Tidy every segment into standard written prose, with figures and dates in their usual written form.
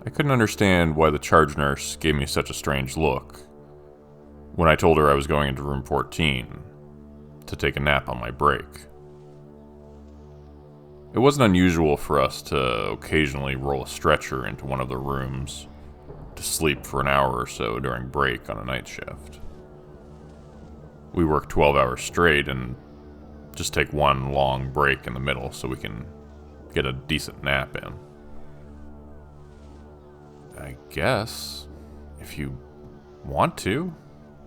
I couldn't understand why the charge nurse gave me such a strange look when I told her I was going into room 14 to take a nap on my break. It wasn't unusual for us to occasionally roll a stretcher into one of the rooms to sleep for an hour or so during break on a night shift. We work 12 hours straight and just take one long break in the middle so we can get a decent nap in. I guess, if you want to,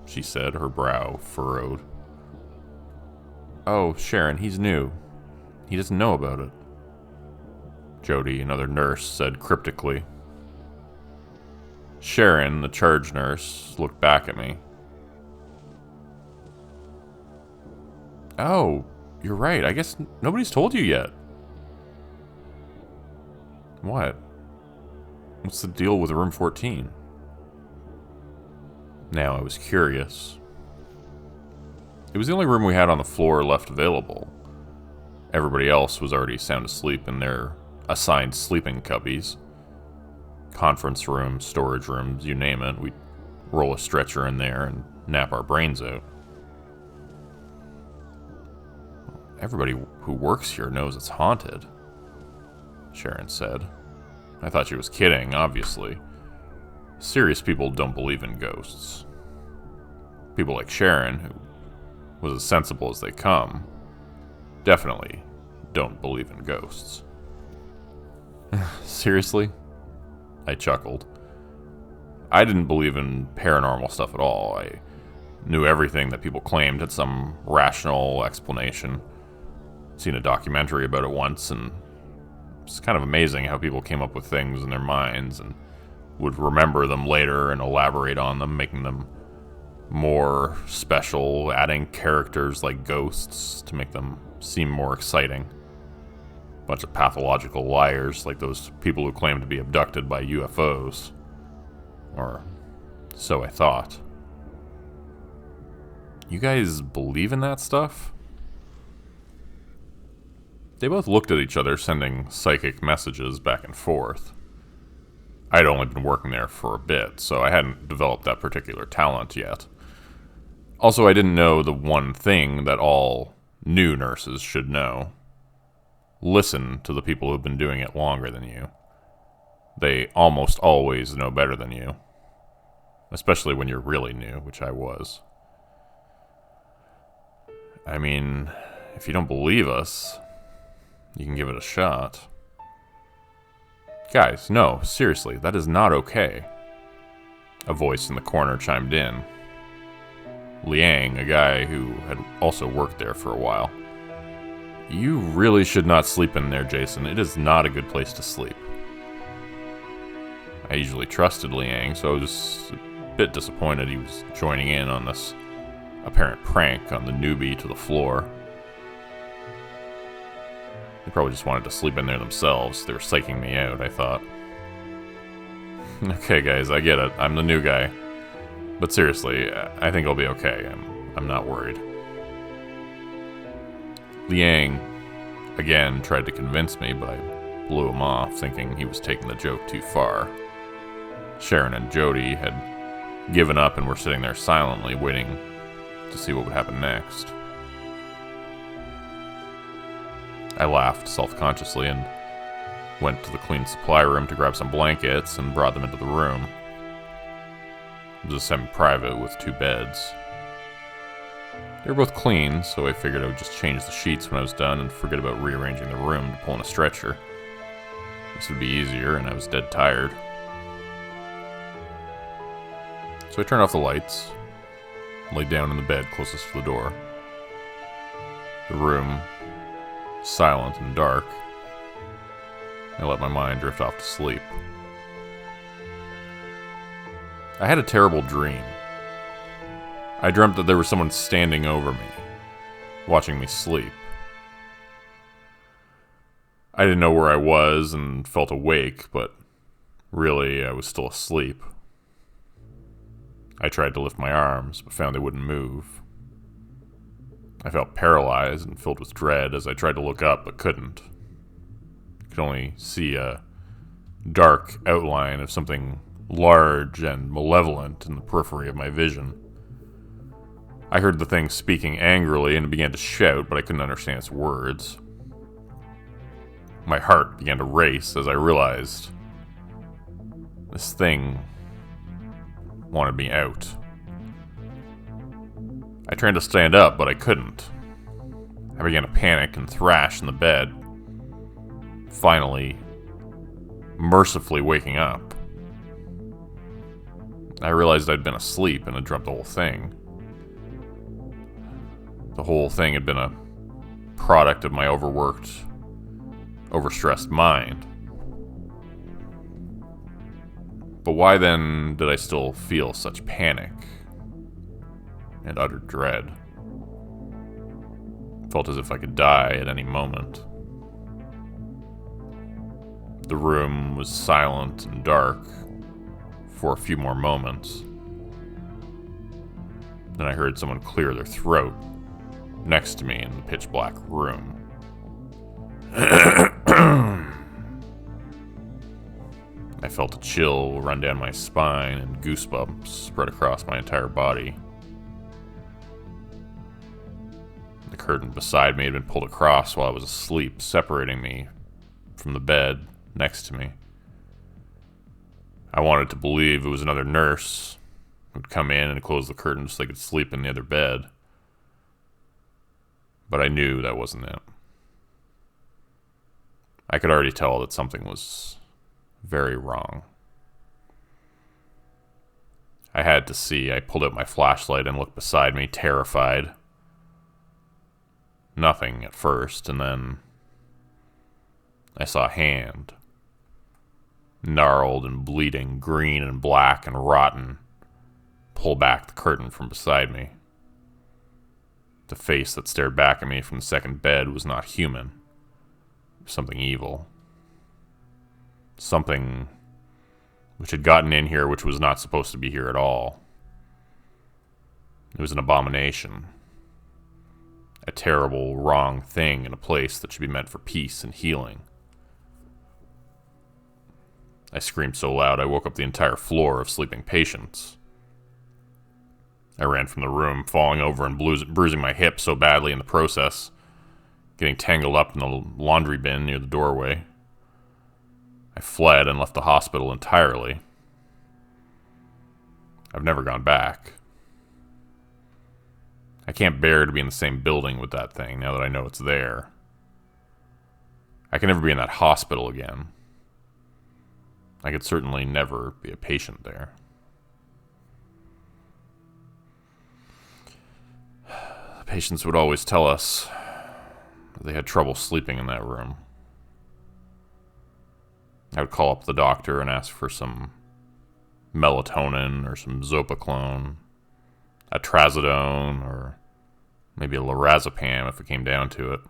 she said, her brow furrowed. Oh, Sharon, he's new. He doesn't know about it. Jody, another nurse, said cryptically. Sharon, the charge nurse, looked back at me. Oh, you're right. I guess nobody's told you yet. What? What's the deal with room 14? Now I was curious. It was the only room we had on the floor left available. Everybody else was already sound asleep in their assigned sleeping cubbies. Conference rooms, storage rooms, you name it. We'd roll a stretcher in there and nap our brains out. Everybody who works here knows it's haunted, Sharon said. I thought she was kidding, obviously. Serious people don't believe in ghosts. People like Sharon, who was as sensible as they come, definitely don't believe in ghosts. Seriously? I chuckled. I didn't believe in paranormal stuff at all. I knew everything that people claimed had some rational explanation. Seen a documentary about it once, and it's kind of amazing how people came up with things in their minds and would remember them later and elaborate on them, making them more special, adding characters like ghosts to make them seem more exciting. Bunch of pathological liars like those people who claim to be abducted by UFOs. Or so I thought. You guys believe in that stuff? They both looked at each other, sending psychic messages back and forth. I'd only been working there for a bit, so I hadn't developed that particular talent yet. Also, I didn't know the one thing that all new nurses should know. Listen to the people who've been doing it longer than you. They almost always know better than you. Especially when you're really new, which I was. I mean, if you don't believe us, you can give it a shot. Guys, no, seriously, that is not okay. A voice in the corner chimed in. Liang, a guy who had also worked there for a while. You really should not sleep in there, Jason. It is not a good place to sleep. I usually trusted Liang, so I was a bit disappointed he was joining in on this apparent prank on the newbie to the floor. They probably just wanted to sleep in there themselves. They were psyching me out, I thought. Okay, guys, I get it. I'm the new guy. But seriously, I think I'll be okay. I'm not worried. Liang, again, tried to convince me, but I blew him off, thinking he was taking the joke too far. Sharon and Jody had given up and were sitting there silently, waiting to see what would happen next. I laughed self-consciously and went to the clean supply room to grab some blankets and brought them into the room. It was a semi-private with 2 beds. They were both clean, so I figured I would just change the sheets when I was done and forget about rearranging the room to pull in a stretcher. This would be easier, and I was dead tired. So I turned off the lights, laid down in the bed closest to the door. The room, silent and dark. I let my mind drift off to sleep. I had a terrible dream. I dreamt that there was someone standing over me, watching me sleep. I didn't know where I was and felt awake, but really I was still asleep. I tried to lift my arms, but found they wouldn't move. I felt paralyzed and filled with dread as I tried to look up, but couldn't. I could only see a dark outline of something large and malevolent in the periphery of my vision. I heard the thing speaking angrily and it began to shout, but I couldn't understand its words. My heart began to race as I realized this thing wanted me out. I tried to stand up, but I couldn't. I began to panic and thrash in the bed, finally, mercifully waking up. I realized I'd been asleep and had dreamt the whole thing. The whole thing had been a product of my overworked, overstressed mind. But why then did I still feel such panic and utter dread? Felt as if I could die at any moment. The room was silent and dark for a few more moments. Then I heard someone clear their throat next to me in the pitch black room. I felt a chill run down my spine and goosebumps spread across my entire body. The curtain beside me had been pulled across while I was asleep, separating me from the bed next to me. I wanted to believe it was another nurse who'd come in and close the curtain so they could sleep in the other bed. But I knew that wasn't it. I could already tell that something was very wrong. I had to see. I pulled out my flashlight and looked beside me, terrified. Nothing at first, and then I saw a hand, gnarled and bleeding, green and black and rotten, pull back the curtain from beside me. The face that stared back at me from the second bed was not human. Something evil. Something which had gotten in here which was not supposed to be here at all. It was an abomination. A terrible, wrong thing in a place that should be meant for peace and healing. I screamed so loud I woke up the entire floor of sleeping patients. I ran from the room, falling over and bruising my hip so badly in the process, getting tangled up in the laundry bin near the doorway. I fled and left the hospital entirely. I've never gone back. I can't bear to be in the same building with that thing now that I know it's there. I can never be in that hospital again. I could certainly never be a patient there. The patients would always tell us that they had trouble sleeping in that room. I would call up the doctor and ask for some melatonin or some zopiclone, a trazodone, or maybe a lorazepam if it came down to it.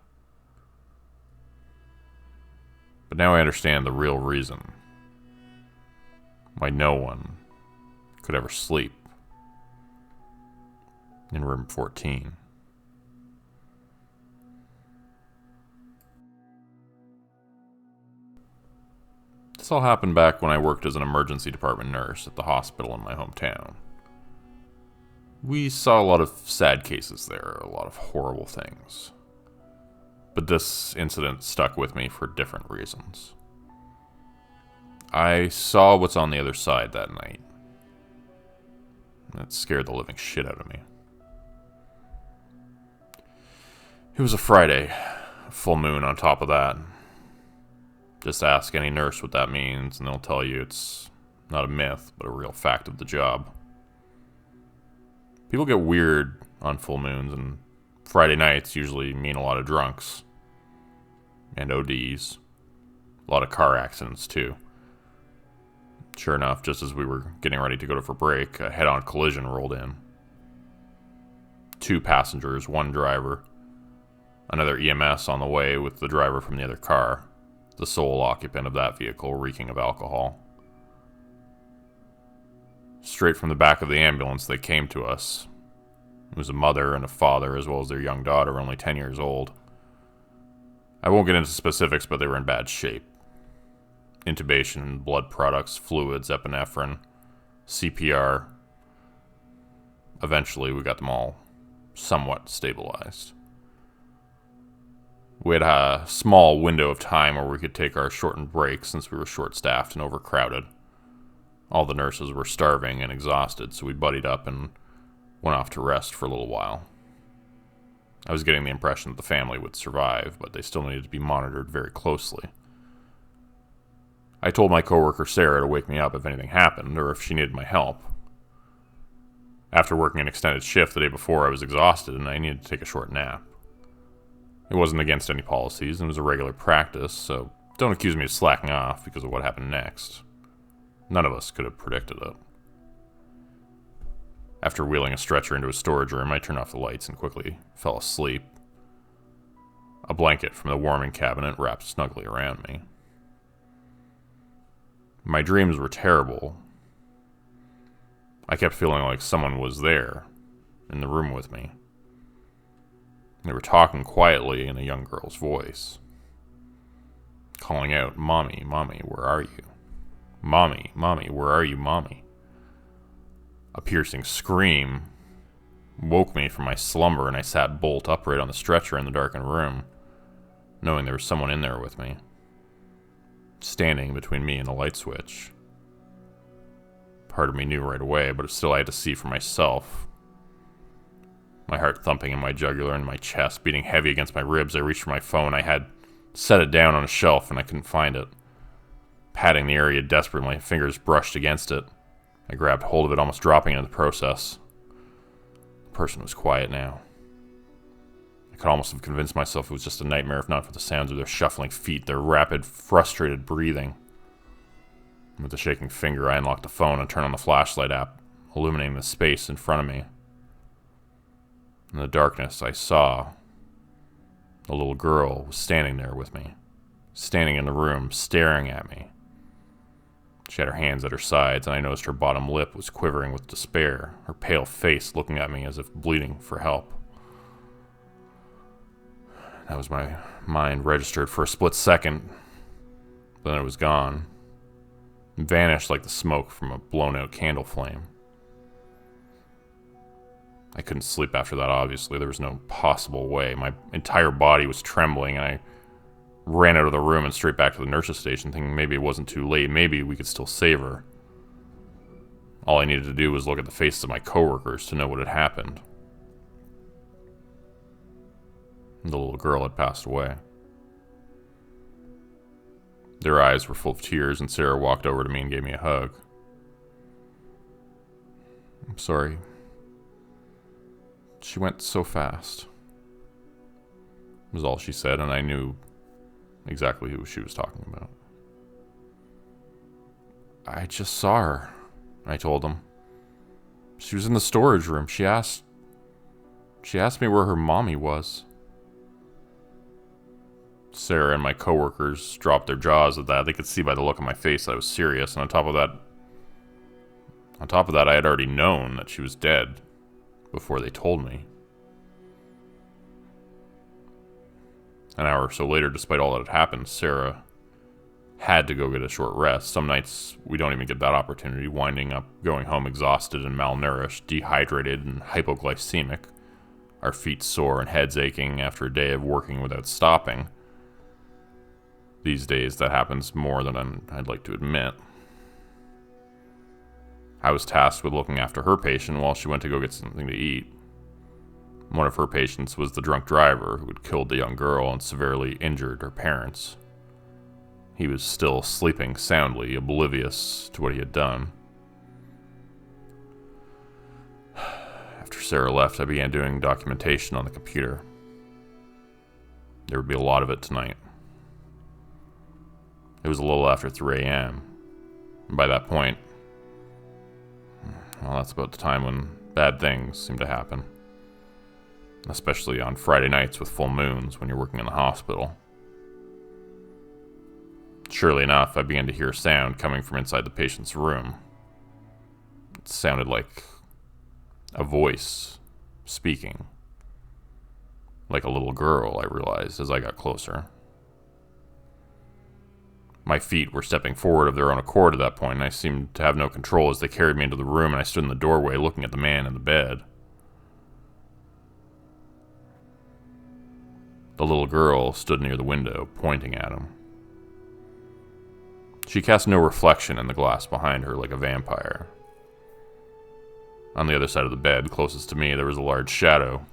But now I understand the real reason why no one could ever sleep in room 14. This all happened back when I worked as an emergency department nurse at the hospital in my hometown. We saw a lot of sad cases there, a lot of horrible things. But this incident stuck with me for different reasons. I saw what's on the other side that night. It scared the living shit out of me. It was a Friday, a full moon on top of that. Just ask any nurse what that means, and they'll tell you it's not a myth, but a real fact of the job. People get weird on full moons, and Friday nights usually mean a lot of drunks. And ODs. A lot of car accidents, too. Sure enough, just as we were getting ready to go for break, a head-on collision rolled in. 2 passengers, 1 driver. Another EMS on the way with the driver from the other car. The sole occupant of that vehicle reeking of alcohol. Straight from the back of the ambulance, they came to us. It was a mother and a father, as well as their young daughter, only 10 years old. I won't get into specifics, but they were in bad shape. intubation, blood products, fluids, epinephrine, CPR. Eventually, we got them all somewhat stabilized. We had a small window of time where we could take our shortened breaks since we were short-staffed and overcrowded. All the nurses were starving and exhausted, so we buddied up and went off to rest for a little while. I was getting the impression that the family would survive, but they still needed to be monitored very closely. I told my coworker Sarah to wake me up if anything happened, or if she needed my help. After working an extended shift the day before, I was exhausted and I needed to take a short nap. It wasn't against any policies and was a regular practice, so don't accuse me of slacking off because of what happened next. None of us could have predicted it. After wheeling a stretcher into a storage room, I turned off the lights and quickly fell asleep. A blanket from the warming cabinet wrapped snugly around me. My dreams were terrible. I kept feeling like someone was there, in the room with me. They were talking quietly in a young girl's voice, calling out, "Mommy, Mommy, where are you? Mommy, Mommy, where are you, Mommy?" A piercing scream woke me from my slumber, and I sat bolt upright on the stretcher in the darkened room, knowing there was someone in there with me, standing between me and the light switch. Part of me knew right away, but still I had to see for myself. My heart thumping in my jugular and my chest beating heavy against my ribs, I reached for my phone. I had set it down on a shelf and I couldn't find it. Patting the area desperately, my fingers brushed against it. I grabbed hold of it, almost dropping it in the process. The person was quiet now. I could almost have convinced myself it was just a nightmare if not for the sounds of their shuffling feet, their rapid, frustrated breathing. With a shaking finger, I unlocked the phone and turned on the flashlight app, illuminating the space in front of me. In the darkness, I saw a little girl was standing there with me, standing in the room, staring at me. She had her hands at her sides, and I noticed her bottom lip was quivering with despair, her pale face looking at me as if bleeding for help. That was my mind registered for a split second, then it was gone. Vanished like the smoke from a blown-out candle flame. I couldn't sleep after that, obviously. There was no possible way. My entire body was trembling, and I ran out of the room and straight back to the nurse's station, thinking maybe it wasn't too late. Maybe we could still save her. All I needed to do was look at the faces of my coworkers to know what had happened. The little girl had passed away. Their eyes were full of tears, and Sarah walked over to me and gave me a hug. "I'm sorry. She went so fast," was all she said, and I knew exactly who she was talking about. "I just saw her," I told him. "She was in the storage room. She asked me where her mommy was." Sarah and my coworkers dropped their jaws at that. They could see by the look on my face that I was serious, and on top of that, I had already known that she was dead before they told me. An hour or so later, despite all that had happened, Sarah had to go get a short rest. Some nights we don't even get that opportunity, winding up going home exhausted and malnourished, dehydrated and hypoglycemic, our feet sore and heads aching after a day of working without stopping. These days, that happens more than I'd like to admit. I was tasked with looking after her patient while she went to go get something to eat. One of her patients was the drunk driver who had killed the young girl and severely injured her parents. He was still sleeping soundly, oblivious to what he had done. After Sarah left, I began doing documentation on the computer. There would be a lot of it tonight. It was a little after 3 a.m. And by that point, well, that's about the time when bad things seem to happen. Especially on Friday nights with full moons when you're working in the hospital. Surely enough, I began to hear a sound coming from inside the patient's room. It sounded like a voice speaking. Like a little girl, I realized as I got closer. My feet were stepping forward of their own accord at that point, and I seemed to have no control as they carried me into the room, and I stood in the doorway looking at the man in the bed. The little girl stood near the window, pointing at him. She cast no reflection in the glass behind her like a vampire. On the other side of the bed, closest to me, there was a large shadow,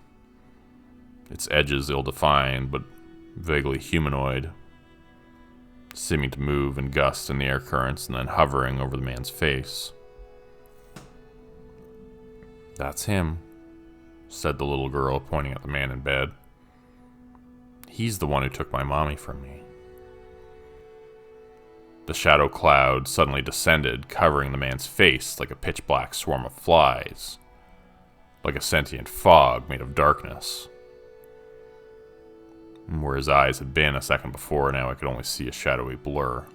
its edges ill-defined but vaguely humanoid, seeming to move and gust in the air currents and then hovering over the man's face. "That's him," said the little girl, pointing at the man in bed. "He's the one who took my mommy from me." The shadow cloud suddenly descended, covering the man's face like a pitch-black swarm of flies, like a sentient fog made of darkness. Where his eyes had been a second before, now I could only see a shadowy blur.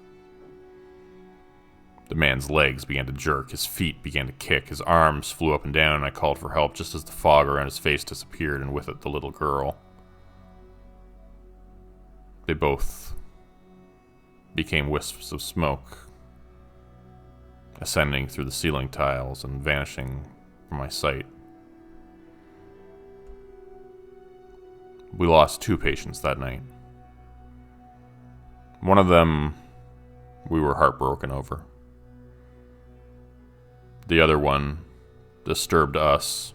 The man's legs began to jerk, his feet began to kick, his arms flew up and down, and I called for help just as the fog around his face disappeared, and with it the little girl. They both became wisps of smoke, ascending through the ceiling tiles and vanishing from my sight. We lost 2 patients that night. One of them we were heartbroken over. The other one disturbed us,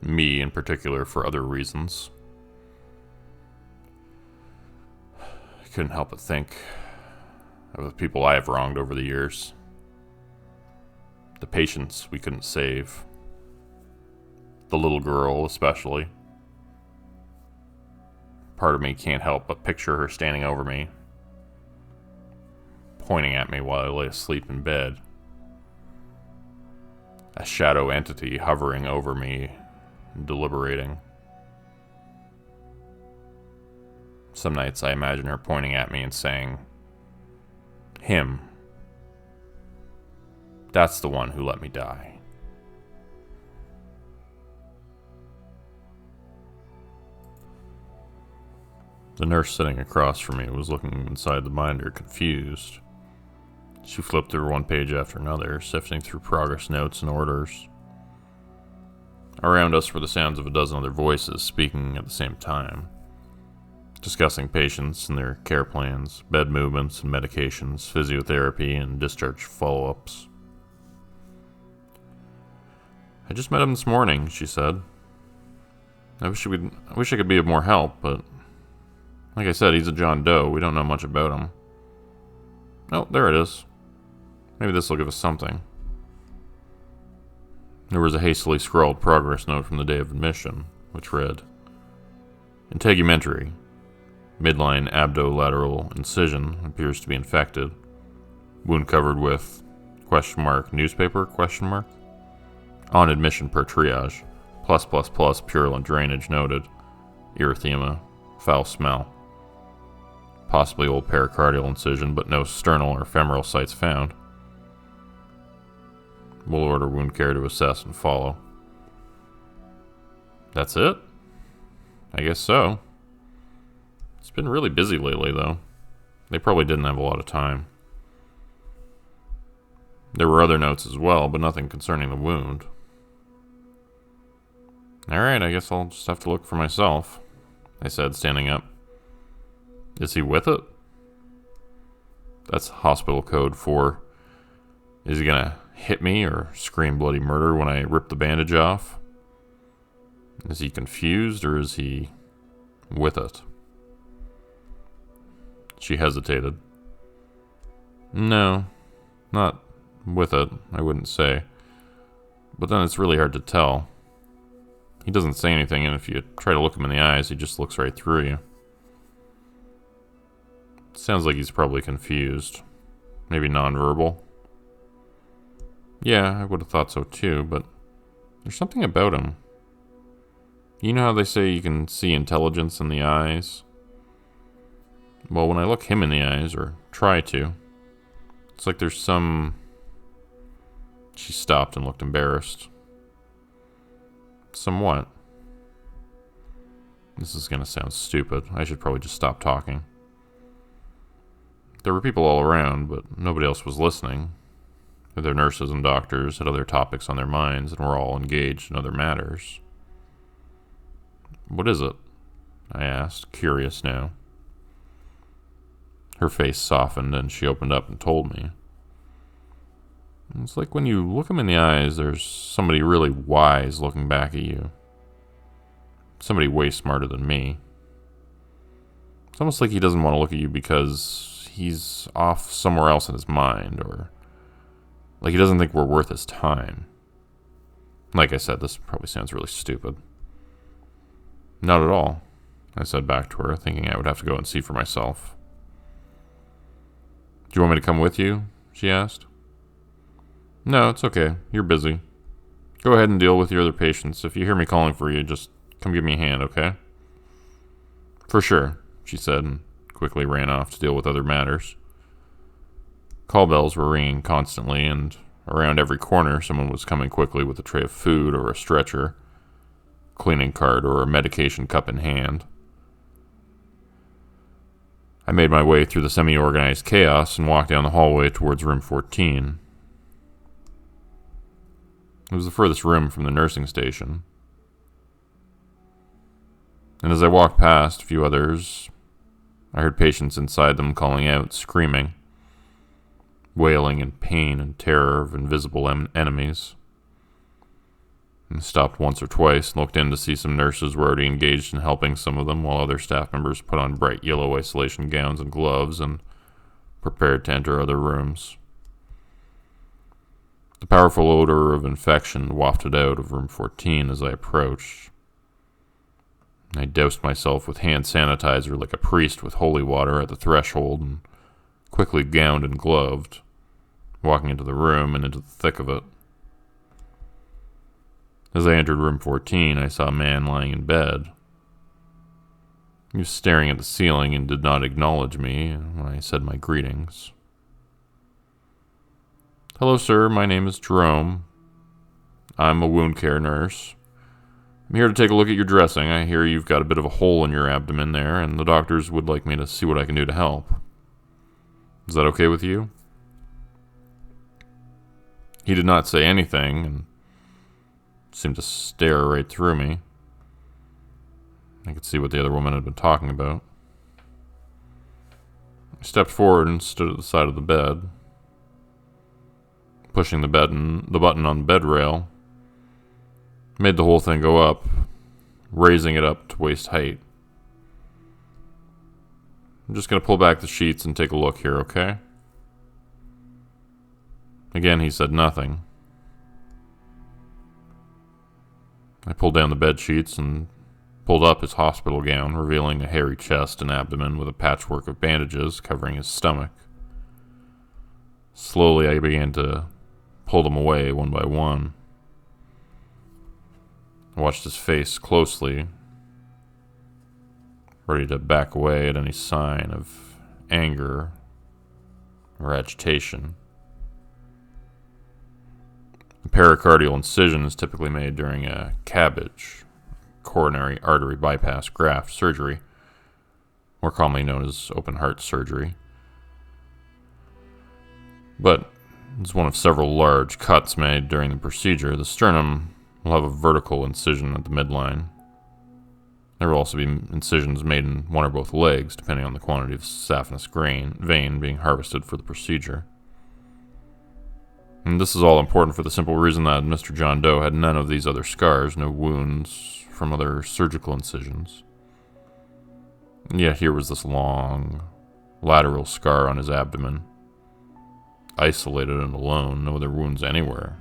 me in particular, for other reasons. I couldn't help but think of the people I have wronged over the years. The patients we couldn't save. The little girl, especially. Part of me can't help but picture her standing over me, pointing at me while I lay asleep in bed. A shadow entity hovering over me, deliberating. Some nights I imagine her pointing at me and saying, "Him. That's the one who let me die." The nurse sitting across from me was looking inside the binder, confused. She flipped through one page after another, sifting through progress notes and orders. Around us were the sounds of a dozen other voices speaking at the same time, discussing patients and their care plans, bed movements and medications, physiotherapy and discharge follow-ups. "I just met him this morning," she said. I wish I could be of more help, but like I said, he's a John Doe. We don't know much about him." "Oh, there it is. Maybe this will give us something." There was a hastily scrawled progress note from the day of admission, which read, "Integumentary. Midline abdolateral incision appears to be infected. Wound covered with newspaper? On admission per triage. +++ purulent drainage noted. Erythema. Foul smell. Possibly old pericardial incision, but no sternal or femoral sites found. We'll order wound care to assess and follow." That's it? I guess so. It's been really busy lately, though. They probably didn't have a lot of time. There were other notes as well, but nothing concerning the wound. "Alright, I guess I'll just have to look for myself," I said, standing up. "Is he with it?" That's hospital code for, is he gonna hit me or scream bloody murder when I rip the bandage off? Is he confused or is he with it? She hesitated. "No, not with it, I wouldn't say. But then it's really hard to tell. He doesn't say anything, and if you try to look him in the eyes, he just looks right through you. Sounds like he's probably confused. Maybe nonverbal." "Yeah, I would have thought so too, but there's something about him. You know how they say you can see intelligence in the eyes? Well, when I look him in the eyes, or try to, it's like there's some..." She stopped and looked embarrassed. "Somewhat." This is going to sound stupid. I should probably just stop talking. There were people all around, but nobody else was listening. Other nurses and doctors had other topics on their minds and were all engaged in other matters. "What is it?" I asked, curious now. Her face softened and she opened up and told me. "It's like when you look them in the eyes, there's somebody really wise looking back at you. Somebody way smarter than me. It's almost like he doesn't want to look at you because he's off somewhere else in his mind, or like he doesn't think we're worth his time." Like I said, this probably sounds really stupid. "Not at all," I said back to her, thinking I would have to go and see for myself. "Do you want me to come with you?" she asked. "No, it's okay. You're busy. Go ahead and deal with your other patients. If you hear me calling for you, just come give me a hand, okay?" "For sure," she said, and quickly ran off to deal with other matters. Call bells were ringing constantly, and around every corner someone was coming quickly with a tray of food or a stretcher, cleaning cart, or a medication cup in hand. I made my way through the semi-organized chaos and walked down the hallway towards room 14. It was the furthest room from the nursing station. And as I walked past a few others, I heard patients inside them calling out, screaming, wailing in pain and terror of invisible enemies. And stopped once or twice and looked in to see some nurses were already engaged in helping some of them, while other staff members put on bright yellow isolation gowns and gloves and prepared to enter other rooms. The powerful odor of infection wafted out of room 14 as I approached. I doused myself with hand sanitizer like a priest with holy water at the threshold and quickly gowned and gloved, walking into the room and into the thick of it. As I entered room 14, I saw a man lying in bed. He was staring at the ceiling and did not acknowledge me when I said my greetings. "Hello, sir. My name is Jerome. I'm a wound care nurse. I'm here to take a look at your dressing. I hear you've got a bit of a hole in your abdomen there, and the doctors would like me to see what I can do to help. Is that okay with you?" He did not say anything and seemed to stare right through me. I could see what the other woman had been talking about. I stepped forward and stood at the side of the bed, pushing the button on the bed rail, made the whole thing go up, raising it up to waist height. "I'm just going to pull back the sheets and take a look here, okay?" Again, he said nothing. I pulled down the bed sheets and pulled up his hospital gown, revealing a hairy chest and abdomen with a patchwork of bandages covering his stomach. Slowly, I began to pull them away one by one. I watched his face closely, ready to back away at any sign of anger or agitation. A pericardial incision is typically made during a CABG, coronary artery bypass graft surgery, more commonly known as open heart surgery. But as one of several large cuts made during the procedure, the sternum will have a vertical incision at the midline. There will also be incisions made in one or both legs, depending on the quantity of saphenous vein being harvested for the procedure. And this is all important for the simple reason that Mr. John Doe had none of these other scars, no wounds from other surgical incisions. And yet here was this long, lateral scar on his abdomen, isolated and alone, no other wounds anywhere.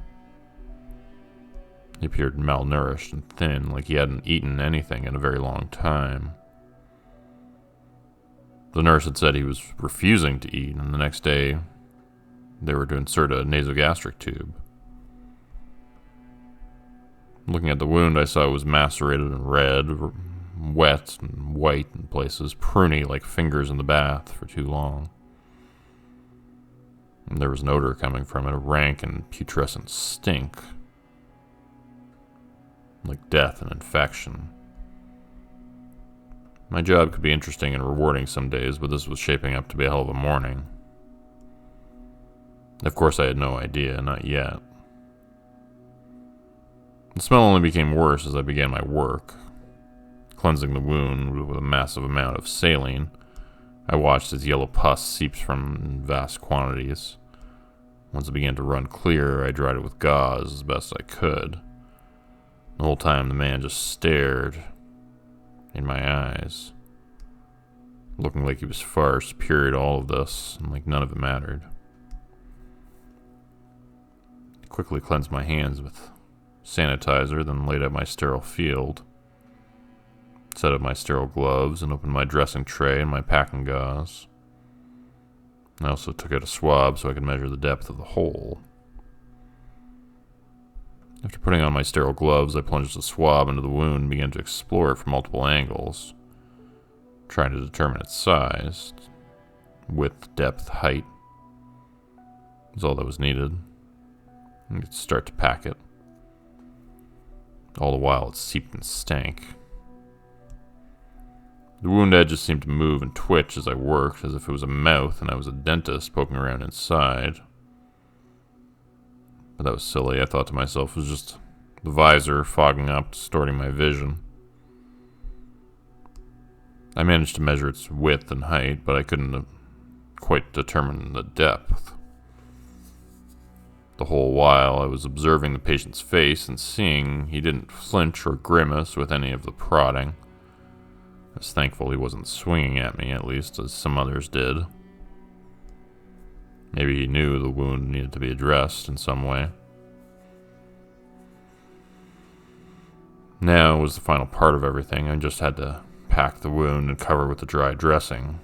He appeared malnourished and thin, like he hadn't eaten anything in a very long time. The nurse had said he was refusing to eat, and the next day they were to insert a nasogastric tube. Looking at the wound, I saw it was macerated and red, wet and white in places, pruny like fingers in the bath for too long. And there was an odor coming from it, a rank and putrescent stink, like death and infection. My job could be interesting and rewarding some days, but this was shaping up to be a hell of a morning. Of course, I had no idea, not yet. The smell only became worse as I began my work. Cleansing the wound with a massive amount of saline, I watched as yellow pus seeps from in vast quantities. Once it began to run clear, I dried it with gauze as best I could. The whole time the man just stared in my eyes, looking like he was far superior to all of this, and like none of it mattered. I quickly cleansed my hands with sanitizer, then laid out my sterile field, set up my sterile gloves, and opened my dressing tray and my packing gauze. I also took out a swab so I could measure the depth of the hole. After putting on my sterile gloves, I plunged the swab into the wound and began to explore it from multiple angles, trying to determine its size. Width, depth, height was all that was needed. I could start to pack it. All the while it seeped and stank. The wound edges seemed to move and twitch as I worked, as if it was a mouth and I was a dentist poking around inside. But that was silly. I thought to myself, it was just the visor fogging up, distorting my vision. I managed to measure its width and height, but I couldn't quite determine the depth. The whole while I was observing the patient's face and seeing he didn't flinch or grimace with any of the prodding. I was thankful he wasn't swinging at me, at least, as some others did. Maybe he knew the wound needed to be addressed in some way. Now was the final part of everything. I just had to pack the wound and cover with the dry dressing.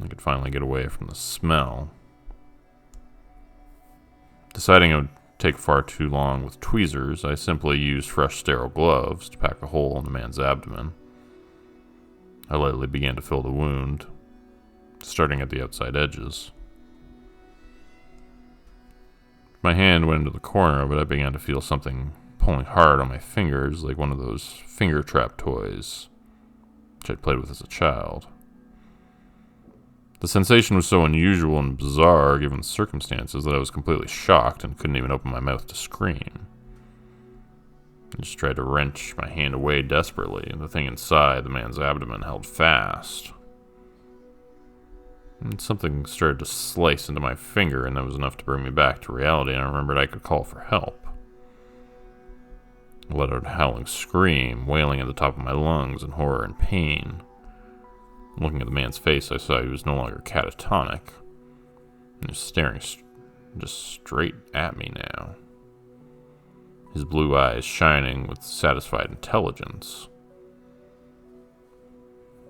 I could finally get away from the smell. Deciding it would take far too long with tweezers, I simply used fresh sterile gloves to pack a hole in the man's abdomen. I lightly began to fill the wound, starting at the outside edges. My hand went into the corner of it. I began to feel something pulling hard on my fingers, like one of those finger trap toys which I'd played with as a child. The sensation was so unusual and bizarre given the circumstances that I was completely shocked and couldn't even open my mouth to scream. I just tried to wrench my hand away desperately, and the thing inside the man's abdomen held fast. And something started to slice into my finger, and that was enough to bring me back to reality, and I remembered I could call for help. I let out a howling scream, wailing at the top of my lungs in horror and pain. Looking at the man's face, I saw he was no longer catatonic. He was staring just straight at me now, his blue eyes shining with satisfied intelligence.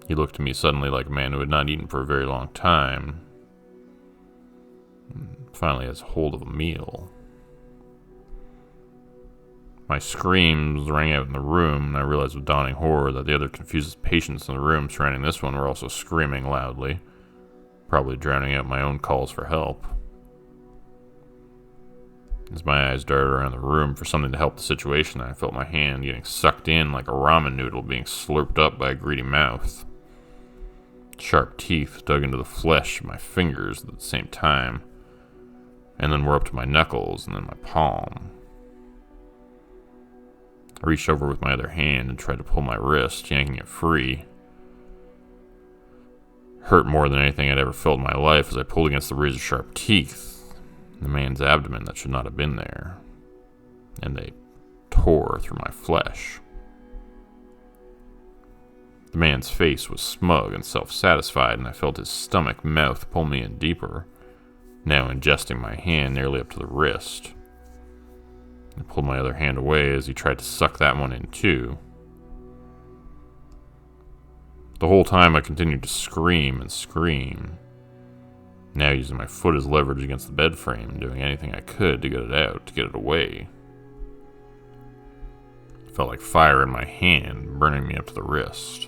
He looked to me suddenly like a man who had not eaten for a very long time, and finally has hold of a meal. My screams rang out in the room, and I realized with dawning horror that the other confused patients in the room surrounding this one were also screaming loudly, probably drowning out my own calls for help. As my eyes darted around the room for something to help the situation, I felt my hand getting sucked in like a ramen noodle being slurped up by a greedy mouth. Sharp teeth dug into the flesh of my fingers at the same time, and then were up to my knuckles and then my palm. I reached over with my other hand and tried to pull my wrist, yanking it free. Hurt more than anything I'd ever felt in my life as I pulled against the razor-sharp teeth in the man's abdomen that should not have been there, and they tore through my flesh. The man's face was smug and self-satisfied, and I felt his stomach mouth pull me in deeper, now ingesting my hand nearly up to the wrist. I pulled my other hand away as he tried to suck that one in too. The whole time I continued to scream and scream, now using my foot as leverage against the bed frame and doing anything I could to get it out, to get it away. It felt like fire in my hand, burning me up to the wrist.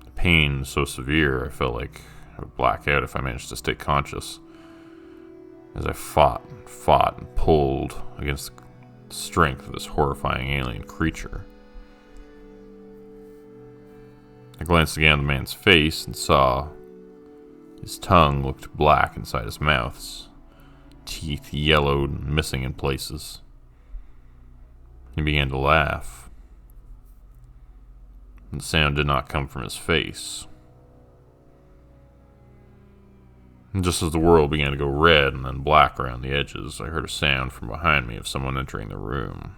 The pain was so severe I felt like I would black out if I managed to stay conscious, as I fought and pulled against the strength of this horrifying alien creature. I glanced again at the man's face and saw His tongue looked black inside his mouth, his teeth yellowed and missing in places. He began to laugh. The sound did not come from his face. And just as the world began to go red and then black around the edges, I heard a sound from behind me of someone entering the room.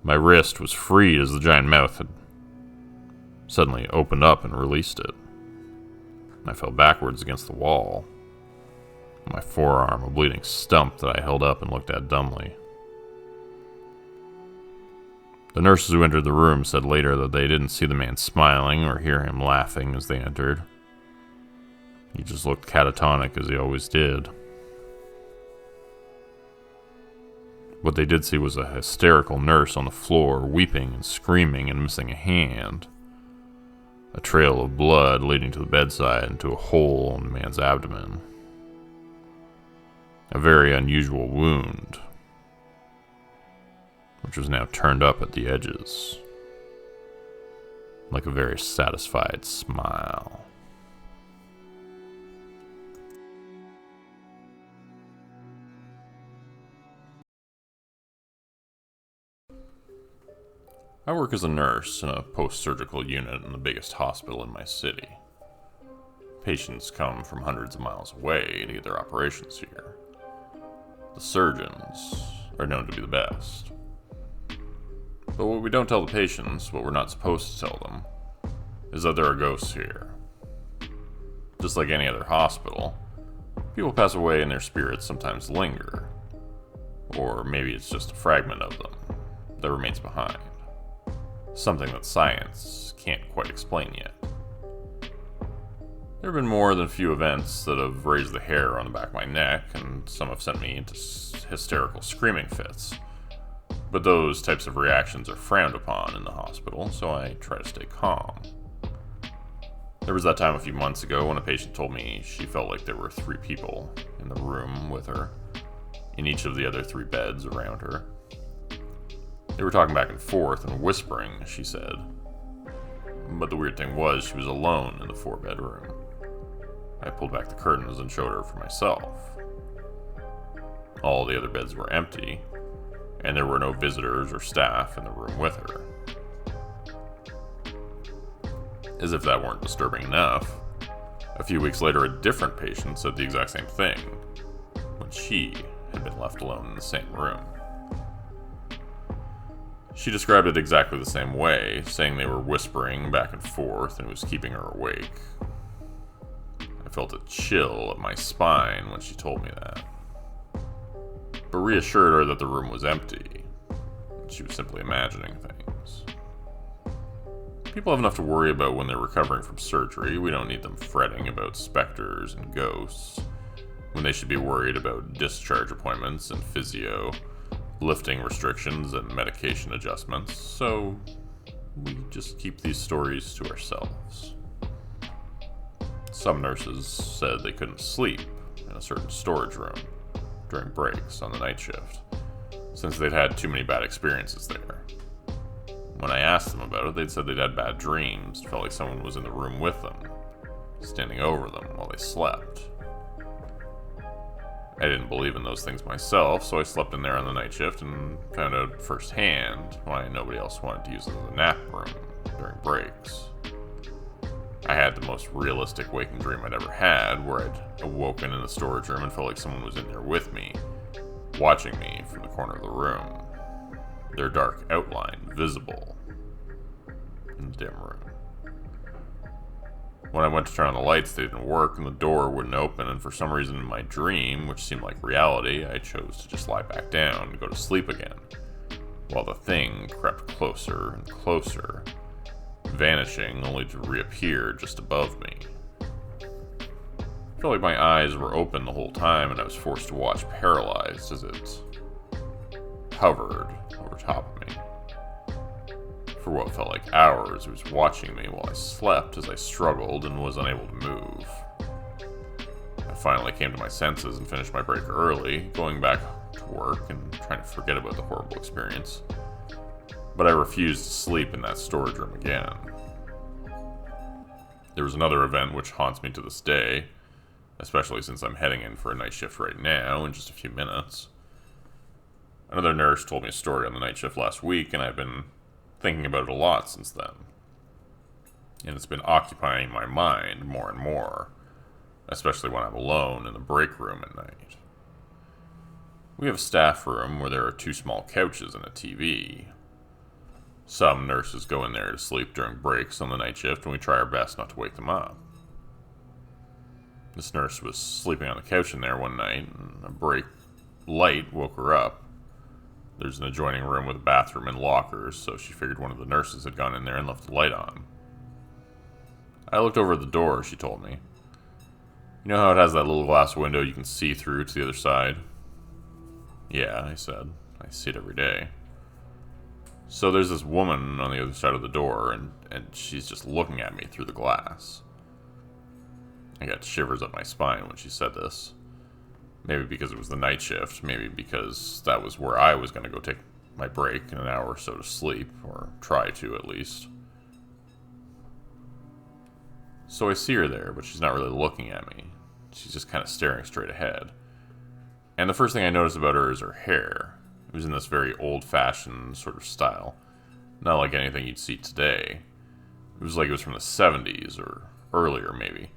My wrist was freed as the giant mouth had suddenly opened up and released it. I fell backwards against the wall, my forearm a bleeding stump that I held up and looked at dumbly. The nurses who entered the room said later that they didn't see the man smiling or hear him laughing as they entered. He just looked catatonic as he always did. What they did see was a hysterical nurse on the floor, weeping and screaming and missing a hand. A trail of blood leading to the bedside and to a hole in the man's abdomen. A very unusual wound, which was now turned up at the edges, like a very satisfied smile. I work as a nurse in a post-surgical unit in the biggest hospital in my city. Patients come from hundreds of miles away to get their operations here. The surgeons are known to be the best. But what we don't tell the patients, what we're not supposed to tell them, is that there are ghosts here. Just like any other hospital, people pass away and their spirits sometimes linger. Or maybe it's just a fragment of them that remains behind. Something that science can't quite explain yet. There have been more than a few events that have raised the hair on the back of my neck, and some have sent me into hysterical screaming fits. But those types of reactions are frowned upon in the hospital, so I try to stay calm. There was that time a few months ago when a patient told me she felt like there were 3 people in the room with her, in each of the other 3 beds around her. They were talking back and forth and whispering, she said. But the weird thing was, she was alone in the 4-bedroom. I pulled back the curtains and showed her for myself. All the other beds were empty, and there were no visitors or staff in the room with her. As if that weren't disturbing enough, a few weeks later a different patient said the exact same thing, when she had been left alone in the same room. She described it exactly the same way, saying they were whispering back and forth and it was keeping her awake. I felt a chill up my spine when she told me that, but reassured her that the room was empty. She was simply imagining things. People have enough to worry about when they're recovering from surgery. We don't need them fretting about specters and ghosts, when they should be worried about discharge appointments and physio, lifting restrictions and medication adjustments, so we just keep these stories to ourselves. Some nurses said they couldn't sleep in a certain storage room during breaks on the night shift, since they'd had too many bad experiences there. When I asked them about it, they'd said they'd had bad dreams, felt like someone was in the room with them, standing over them while they slept. I didn't believe in those things myself, so I slept in there on the night shift and found out firsthand why nobody else wanted to use it as a nap room during breaks. I had the most realistic waking dream I'd ever had, where I'd awoken in the storage room and felt like someone was in there with me, watching me from the corner of the room, their dark outline visible in the dim room. When I went to turn on the lights, they didn't work and the door wouldn't open, and for some reason in my dream, which seemed like reality, I chose to just lie back down and go to sleep again, while the thing crept closer and closer, vanishing only to reappear just above me. I felt like my eyes were open the whole time and I was forced to watch paralyzed as it hovered over top of me. For what felt like hours, it was watching me while I slept as I struggled and was unable to move. I finally came to my senses and finished my break early, going back to work and trying to forget about the horrible experience. But I refused to sleep in that storage room again. There was another event which haunts me to this day, especially since I'm heading in for a night shift right now in just a few minutes. Another nurse told me a story on the night shift last week, and I've been thinking about it a lot since then. And it's been occupying my mind more and more, especially when I'm alone in the break room at night. We have a staff room where there are 2 small couches and a TV. Some nurses go in there to sleep during breaks on the night shift, and we try our best not to wake them up. This nurse was sleeping on the couch in there one night, and a break light woke her up. There's an adjoining room with a bathroom and lockers, so she figured one of the nurses had gone in there and left the light on. I looked over at the door, she told me. You know how it has that little glass window you can see through to the other side? Yeah, I said. I see it every day. So there's this woman on the other side of the door, and she's just looking at me through the glass. I got shivers up my spine when she said this. Maybe because it was the night shift, maybe because that was where I was going to go take my break in an hour or so to sleep, or try to at least. So I see her there, but she's not really looking at me. She's just kind of staring straight ahead. And the first thing I noticed about her is her hair. It was in this very old-fashioned sort of style. Not like anything you'd see today. It was like it was from the 70s, or earlier maybe.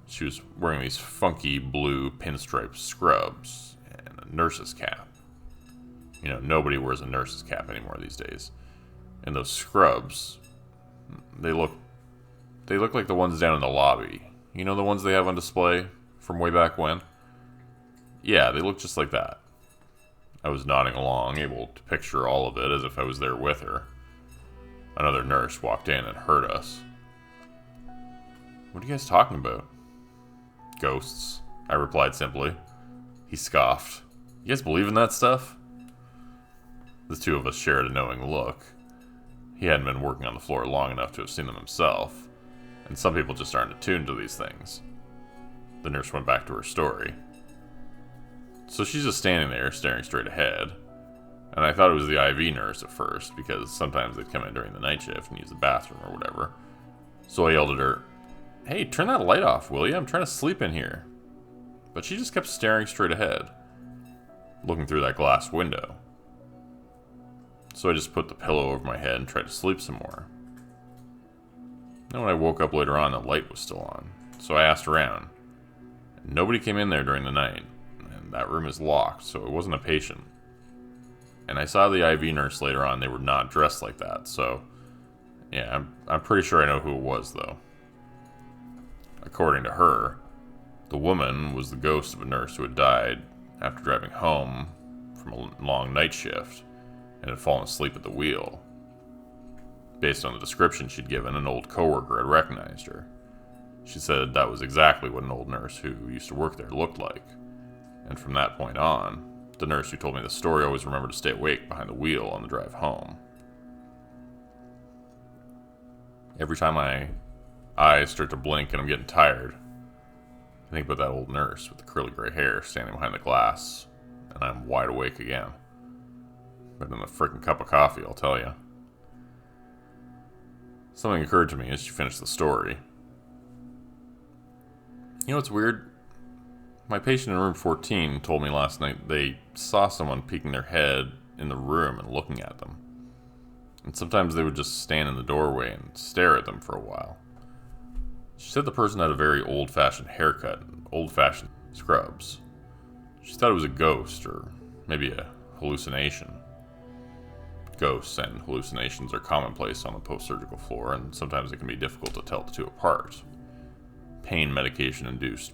She was wearing these funky blue pinstripe scrubs and a nurse's cap. You know, nobody wears a nurse's cap anymore these days. And those scrubs, they look like the ones down in the lobby. You know, the ones they have on display from way back when? Yeah, they look just like that. I was nodding along, able to picture all of it as if I was there with her. Another nurse walked in and heard us. What are you guys talking about? Ghosts, I replied simply. He scoffed. You guys believe in that stuff? The 2 of us shared a knowing look. He hadn't been working on the floor long enough to have seen them himself, and some people just aren't attuned to these things. The nurse went back to her story. So she's just standing there, staring straight ahead, and I thought it was the IV nurse at first, because sometimes they'd come in during the night shift and use the bathroom or whatever. So I yelled at her, "Hey, turn that light off, will you? I'm trying to sleep in here." But she just kept staring straight ahead, looking through that glass window. So I just put the pillow over my head and tried to sleep some more. Then when I woke up later on, the light was still on. So I asked around. Nobody came in there during the night, and that room is locked, so it wasn't a patient. And I saw the IV nurse later on. They were not dressed like that, so yeah, I'm pretty sure I know who it was, though. According to her, the woman was the ghost of a nurse who had died after driving home from a long night shift and had fallen asleep at the wheel. Based on the description she'd given, an old coworker had recognized her. She said that was exactly what an old nurse who used to work there looked like. And from that point on, the nurse who told me the story always remembered to stay awake behind the wheel on the drive home. Every time my eyes start to blink and I'm getting tired, I think about that old nurse with the curly gray hair standing behind the glass, and I'm wide awake again. Better than a freaking cup of coffee, I'll tell you. Something occurred to me as she finished the story. You know what's weird? My patient in room 14 told me last night they saw someone peeking their head in the room and looking at them. And sometimes they would just stand in the doorway and stare at them for a while. She said the person had a very old-fashioned haircut and old-fashioned scrubs. She thought it was a ghost, or maybe a hallucination. Ghosts and hallucinations are commonplace on the post-surgical floor, and sometimes it can be difficult to tell the 2 apart. Pain medication-induced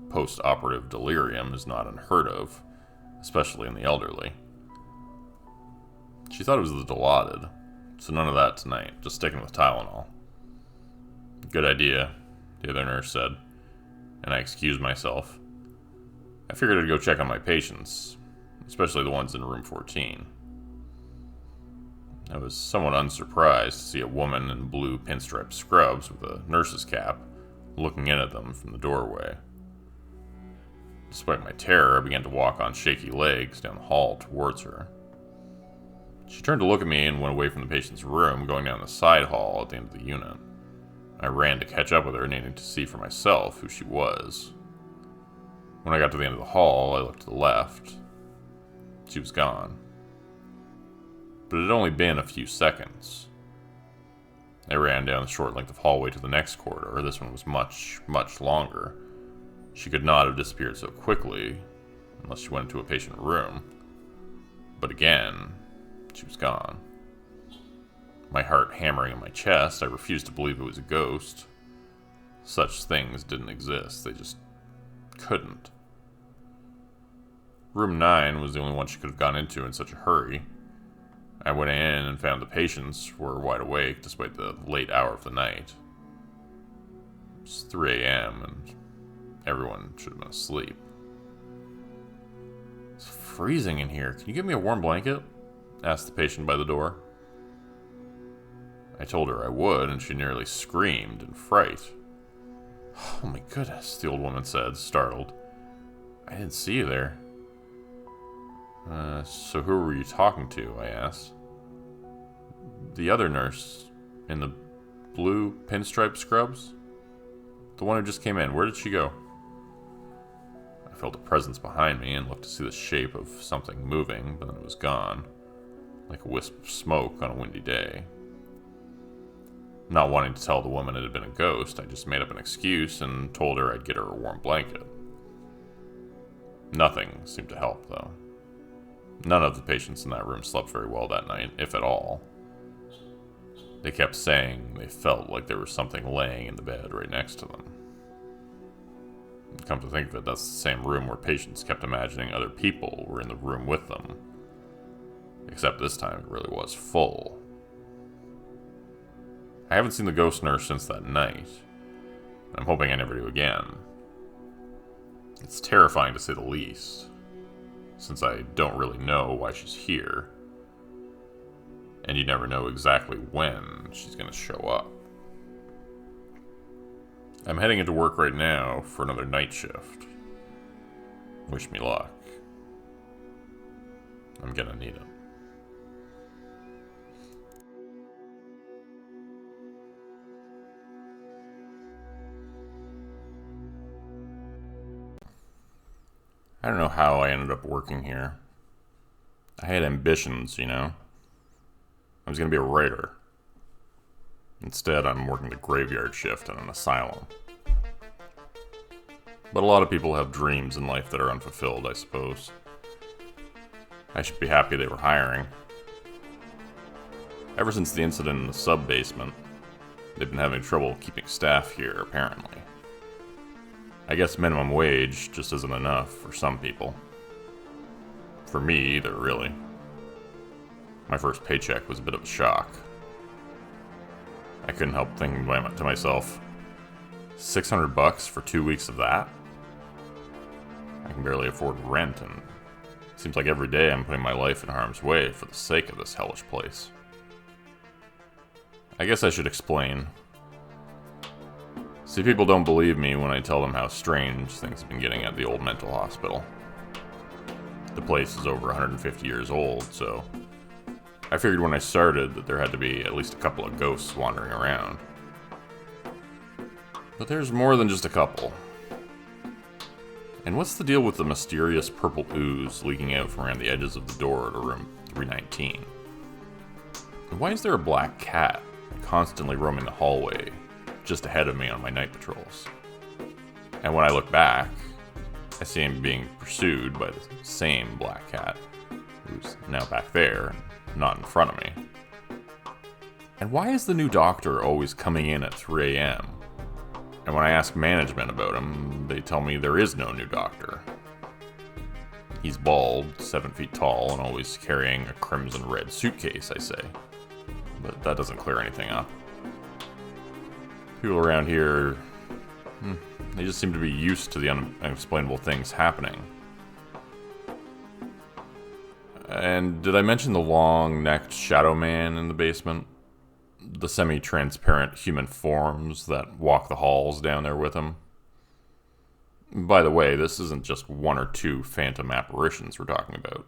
post-operative delirium is not unheard of, especially in the elderly. She thought it was the Dilaudid, so none of that tonight, just sticking with Tylenol. Good idea, the other nurse said, and I excused myself. I figured I'd go check on my patients, especially the ones in room 14. I was somewhat unsurprised to see a woman in blue pinstripe scrubs with a nurse's cap looking in at them from the doorway. Despite my terror, I began to walk on shaky legs down the hall towards her. She turned to look at me and went away from the patient's room, going down the side hall at the end of the unit. I ran to catch up with her, needing to see for myself who she was. When I got to the end of the hall, I looked to the left. She was gone. But it had only been a few seconds. I ran down the short length of hallway to the next corridor. This one was much, much longer. She could not have disappeared so quickly, unless she went into a patient room. But again, she was gone. My heart hammering in my chest, I refused to believe it was a ghost. Such things didn't exist. They just couldn't. Room 9 was the only one she could have gone into in such a hurry. I went in and found the patients were wide awake despite the late hour of the night. It's 3 a.m. and everyone should have been asleep. It's freezing in here. Can you give me a warm blanket? Asked the patient by the door. I told her I would, and she nearly screamed in fright. Oh my goodness, the old woman said, startled. I didn't see you there. So who were you talking to? I asked. The other nurse in the blue pinstripe scrubs? The one who just came in. Where did she go? I felt a presence behind me and looked to see the shape of something moving, but then it was gone, like a wisp of smoke on a windy day. Not wanting to tell the woman it had been a ghost, I just made up an excuse and told her I'd get her a warm blanket. Nothing seemed to help, though. None of the patients in that room slept very well that night, if at all. They kept saying they felt like there was something laying in the bed right next to them. Come to think of it, that's the same room where patients kept imagining other people were in the room with them. Except this time it really was full. I haven't seen the ghost nurse since that night. I'm hoping I never do again. It's terrifying to say the least, since I don't really know why she's here. And you never know exactly when she's going to show up. I'm heading into work right now for another night shift. Wish me luck. I'm going to need it. I don't know how I ended up working here. I had ambitions, you know. I was going to be a writer. Instead, I'm working the graveyard shift in an asylum. But a lot of people have dreams in life that are unfulfilled, I suppose. I should be happy they were hiring. Ever since the incident in the sub-basement, they've been having trouble keeping staff here, apparently. I guess minimum wage just isn't enough for some people. For me, either, really. My first paycheck was a bit of a shock. I couldn't help thinking to myself, $600 for 2 weeks of that? I can barely afford rent, and it seems like every day I'm putting my life in harm's way for the sake of this hellish place. I guess I should explain. See, people don't believe me when I tell them how strange things have been getting at the old mental hospital. The place is over 150 years old, so I figured when I started that there had to be at least a couple of ghosts wandering around. But there's more than just a couple. And what's the deal with the mysterious purple ooze leaking out from around the edges of the door to room 319? And why is there a black cat constantly roaming the hallway just ahead of me on my night patrols? And when I look back, I see him being pursued by the same black cat, who's now back there, not in front of me. And why is the new doctor always coming in at 3 a.m.? And when I ask management about him, they tell me there is no new doctor. He's bald, 7 feet tall, and always carrying a crimson red suitcase, I say. But that doesn't clear anything up. People around here, they just seem to be used to the unexplainable things happening. And did I mention the long-necked shadow man in the basement? The semi-transparent human forms that walk the halls down there with him? By the way, this isn't just 1 or 2 phantom apparitions we're talking about.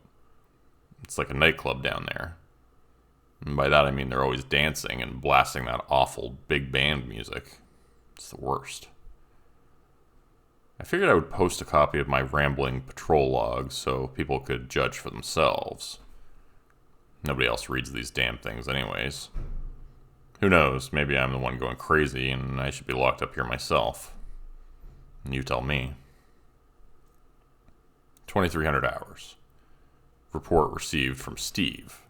It's like a nightclub down there. And by that I mean they're always dancing and blasting that awful big band music. It's the worst. I figured I would post a copy of my rambling patrol logs so people could judge for themselves. Nobody else reads these damn things anyways. Who knows, maybe I'm the one going crazy and I should be locked up here myself. You tell me. 2300 hours. Report received from Steve,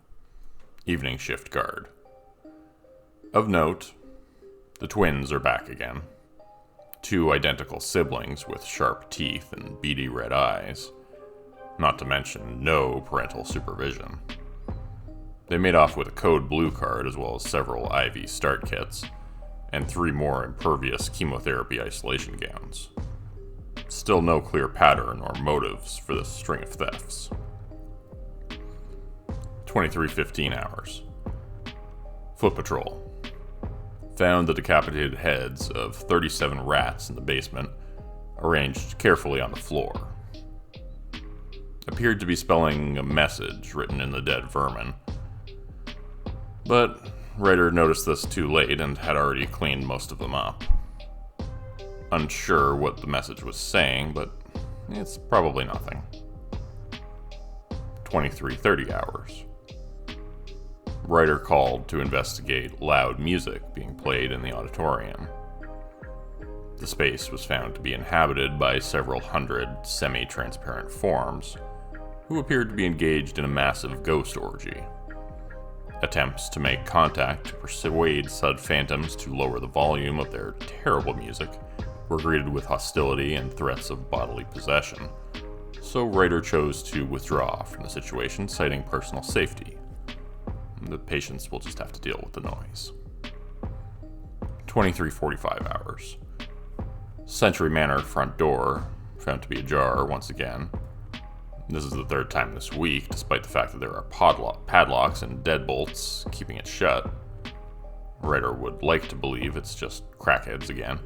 evening shift guard. Of note, the twins are back again. Two identical siblings with sharp teeth and beady red eyes. Not to mention no parental supervision. They made off with a code blue card as well as several IV start kits, and 3 more impervious chemotherapy isolation gowns. Still no clear pattern or motives for this string of thefts. 2315 hours. Foot patrol. Found the decapitated heads of 37 rats in the basement, arranged carefully on the floor. Appeared to be spelling a message written in the dead vermin. But Ryder noticed this too late and had already cleaned most of them up. Unsure what the message was saying, but it's probably nothing. 2330 hours. Ryder called to investigate loud music being played in the auditorium. The space was found to be inhabited by several hundred semi-transparent forms, who appeared to be engaged in a massive ghost orgy. Attempts to make contact to persuade said phantoms to lower the volume of their terrible music were greeted with hostility and threats of bodily possession, so Ryder chose to withdraw from the situation, citing personal safety. The patients will just have to deal with the noise. 2345 hours. Century Manor front door found to be ajar once again. This is the 3rd time this week, despite the fact that there are padlocks and deadbolts keeping it shut. Ryder would like to believe it's just crackheads again,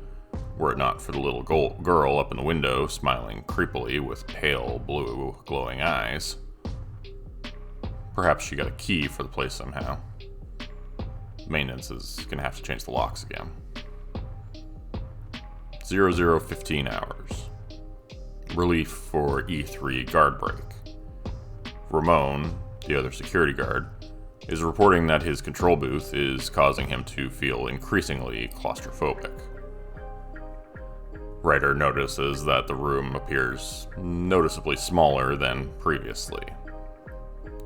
were it not for the little girl up in the window smiling creepily with pale blue glowing eyes. Perhaps she got a key for the place somehow. Maintenance is going to have to change the locks again. 0015 hours. Relief for E3 guard break. Ramon, the other security guard, is reporting that his control booth is causing him to feel increasingly claustrophobic. Ryder notices that the room appears noticeably smaller than previously.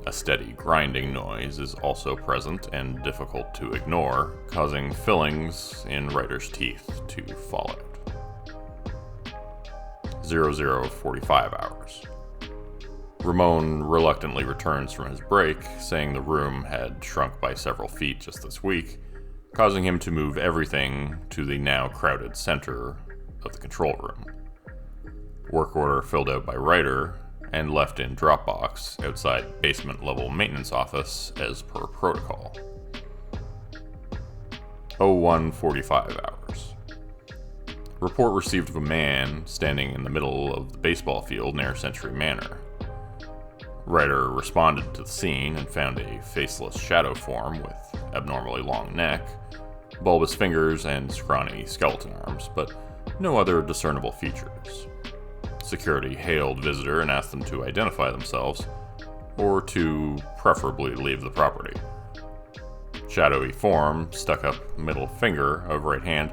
A steady grinding noise is also present and difficult to ignore, causing fillings in Ryder's teeth to fall out. 0045 hours. Ramon reluctantly returns from his break, saying the room had shrunk by several feet just this week, causing him to move everything to the now crowded center of the control room. Work order filled out by Ryder and left in Dropbox outside basement level maintenance office as per protocol. 0145 hours. Report received of a man standing in the middle of the baseball field near Century Manor. Ryder responded to the scene and found a faceless shadow form with abnormally long neck, bulbous fingers, and scrawny skeleton arms, but no other discernible features. Security hailed visitor and asked them to identify themselves, or to preferably leave the property. Shadowy form stuck up middle finger of right hand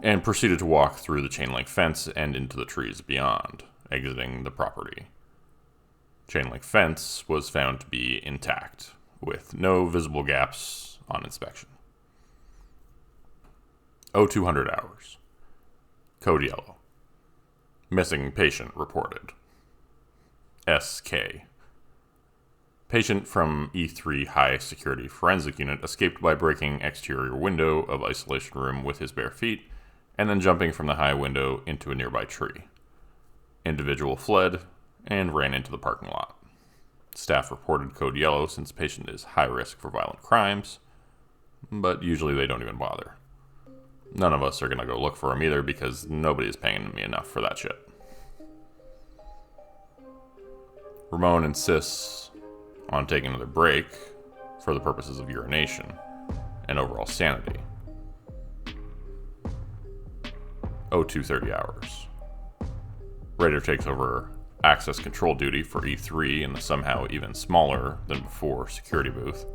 and proceeded to walk through the chain link fence and into the trees beyond, exiting the property. Chain link fence was found to be intact, with no visible gaps on inspection. 0200 hours. Code yellow. Missing patient reported. SK. Patient from E3 high security forensic unit escaped by breaking exterior window of isolation room with his bare feet and then jumping from the high window into a nearby tree. Individual fled and ran into the parking lot. Staff reported code yellow since patient is high risk for violent crimes, but usually they don't even bother. None of us are going to go look for him either because nobody is paying me enough for that shit. Ramon insists on taking another break for the purposes of urination and overall sanity. 0230 hours. Raider takes over access control duty for E3 in the somehow even smaller than before security booth.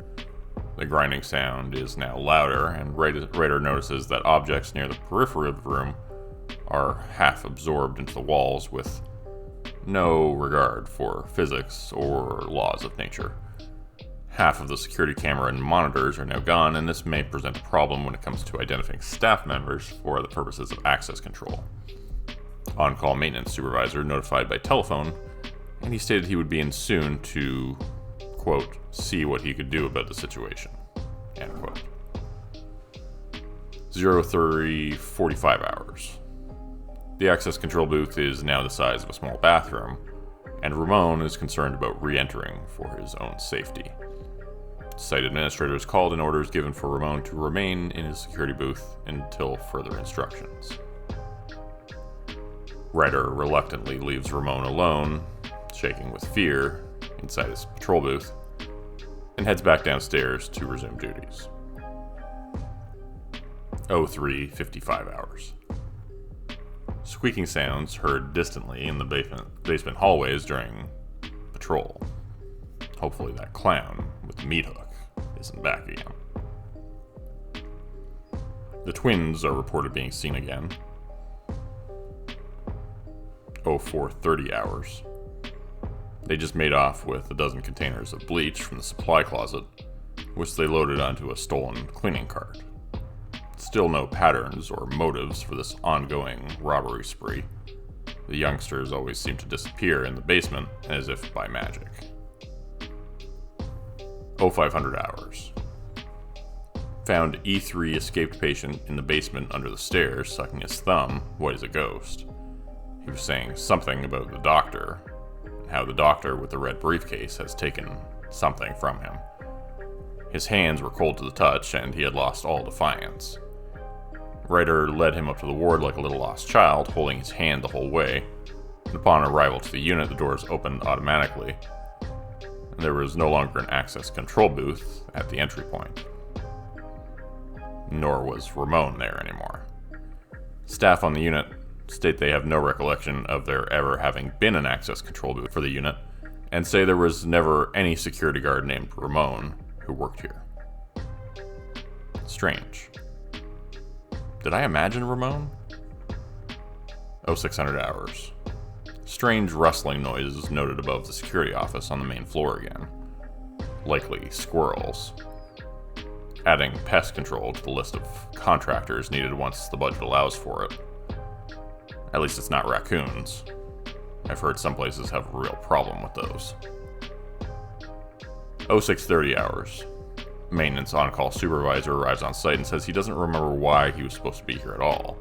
The grinding sound is now louder, and Raider notices that objects near the periphery of the room are half absorbed into the walls with no regard for physics or laws of nature. Half of the security camera and monitors are now gone, and this may present a problem when it comes to identifying staff members for the purposes of access control. On-call maintenance supervisor notified by telephone, and he stated he would be in soon to, quote, see what he could do about the situation, end quote. 0345 hours. The access control booth is now the size of a small bathroom, and Ramon is concerned about re-entering for his own safety. Site administrator is called and orders given for Ramon to remain in his security booth until further instructions. Ryder reluctantly leaves Ramon alone, shaking with fear, inside his patrol booth, and heads back downstairs to resume duties. 0355 hours. Squeaking sounds heard distantly in the basement hallways during patrol. Hopefully that clown with the meat hook isn't back again. The twins are reported being seen again. 0430 hours. They just made off with a dozen containers of bleach from the supply closet, which they loaded onto a stolen cleaning cart. Still no patterns or motives for this ongoing robbery spree. The youngsters always seem to disappear in the basement as if by magic. 0500 hours. Found E3 escaped patient in the basement under the stairs, sucking his thumb, white as a ghost. He was saying something about the doctor, and how the doctor with the red briefcase has taken something from him. His hands were cold to the touch, and he had lost all defiance. Ryder led him up to the ward like a little lost child, holding his hand the whole way, and upon arrival to the unit, the doors opened automatically, and there was no longer an access control booth at the entry point. Nor was Ramon there anymore. Staff on the unit state they have no recollection of there ever having been an access control booth for the unit, and say there was never any security guard named Ramon who worked here. Strange. Did I imagine Ramon? 0600 hours. Strange rustling noises noted above the security office on the main floor again. Likely squirrels. Adding pest control to the list of contractors needed once the budget allows for it. At least it's not raccoons. I've heard some places have a real problem with those. 0630 hours. Maintenance on-call supervisor arrives on site and says he doesn't remember why he was supposed to be here at all.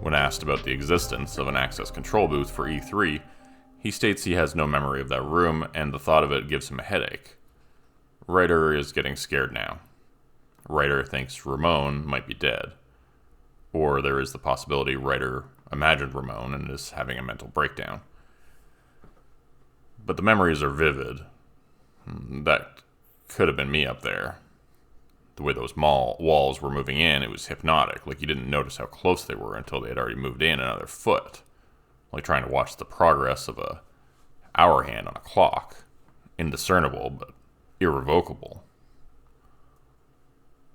When asked about the existence of an access control booth for E3, he states he has no memory of that room and the thought of it gives him a headache. Ryder is getting scared now. Ryder thinks Ramon might be dead. Or there is the possibility Ryder imagined Ramon and is having a mental breakdown. But the memories are vivid. That could have been me up there. The way those walls were moving in, it was hypnotic. Like you didn't notice how close they were until they had already moved in another foot. Like trying to watch the progress of a hour hand on a clock. Indiscernible, but irrevocable.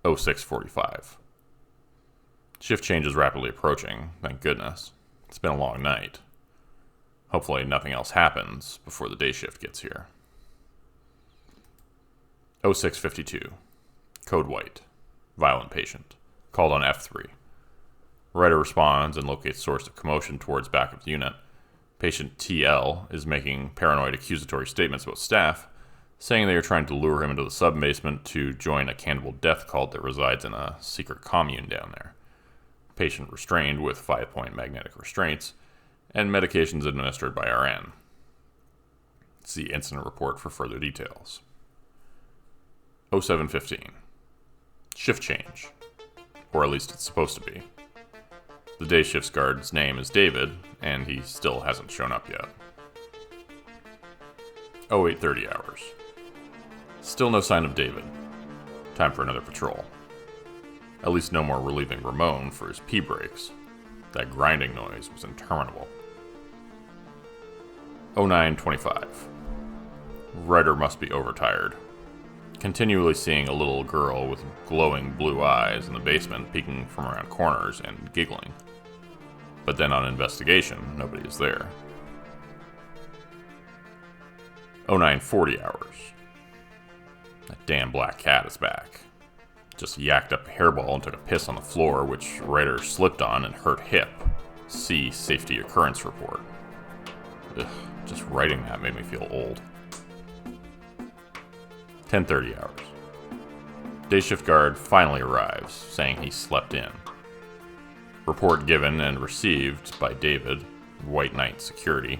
0645. Shift change is rapidly approaching, thank goodness. It's been a long night. Hopefully nothing else happens before the day shift gets here. 0652. Code white. Violent patient. Called on F3. Ryder responds and locates source of commotion towards back of the unit. Patient TL is making paranoid accusatory statements about staff, saying they are trying to lure him into the sub-basement to join a cannibal death cult that resides in a secret commune down there. Patient restrained with 5-point magnetic restraints, and medications administered by RN. See incident report for further details. 0715. Shift change. Or at least it's supposed to be. The day shift's guard's name is David, and he still hasn't shown up yet. 0830 hours. Still no sign of David. Time for another patrol. At least no more relieving Ramon for his pee breaks. That grinding noise was interminable. 0925. Ryder must be overtired. Continually seeing a little girl with glowing blue eyes in the basement peeking from around corners and giggling. But then on investigation, nobody is there. 0940 hours. That damn black cat is back. Just yacked up a hairball and took a piss on the floor, which Ryder slipped on and hurt hip. See safety occurrence report. Ugh, just writing that made me feel old. 10:30 hours. Day shift guard finally arrives, saying he slept in. Report given and received by David, White Knight Security.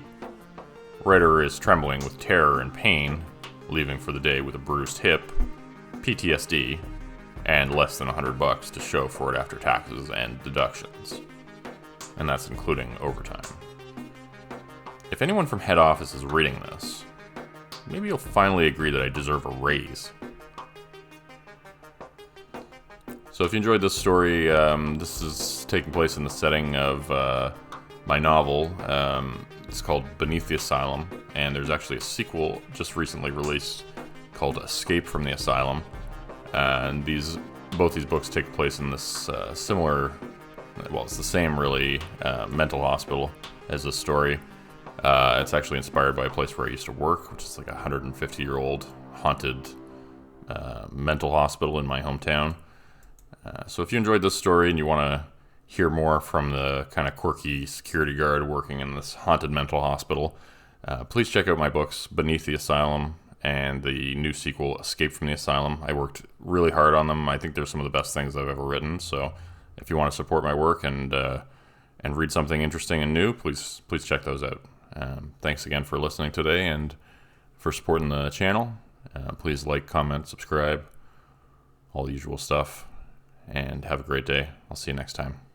Ryder is trembling with terror and pain, leaving for the day with a bruised hip, PTSD, and less than $100 to show for it after taxes and deductions. And that's including overtime. If anyone from head office is reading this, maybe you'll finally agree that I deserve a raise. So if you enjoyed this story, this is taking place in the setting of my novel. It's called Beneath the Asylum, and there's actually a sequel just recently released called Escape from the Asylum. And both these books take place in this similar, well, it's the same really, mental hospital as this story. It's actually inspired by a place where I used to work, which is like a 150-year-old haunted mental hospital in my hometown. So if you enjoyed this story and you want to hear more from the kind of quirky security guard working in this haunted mental hospital, please check out my books, Beneath the Asylum and the new sequel, Escape from the Asylum. I worked really hard on them. I think they're some of the best things I've ever written. So if you want to support my work and read something interesting and new, please check those out. Thanks again for listening today and for supporting the channel. Please like, comment, subscribe, all the usual stuff. And have a great day. I'll see you next time.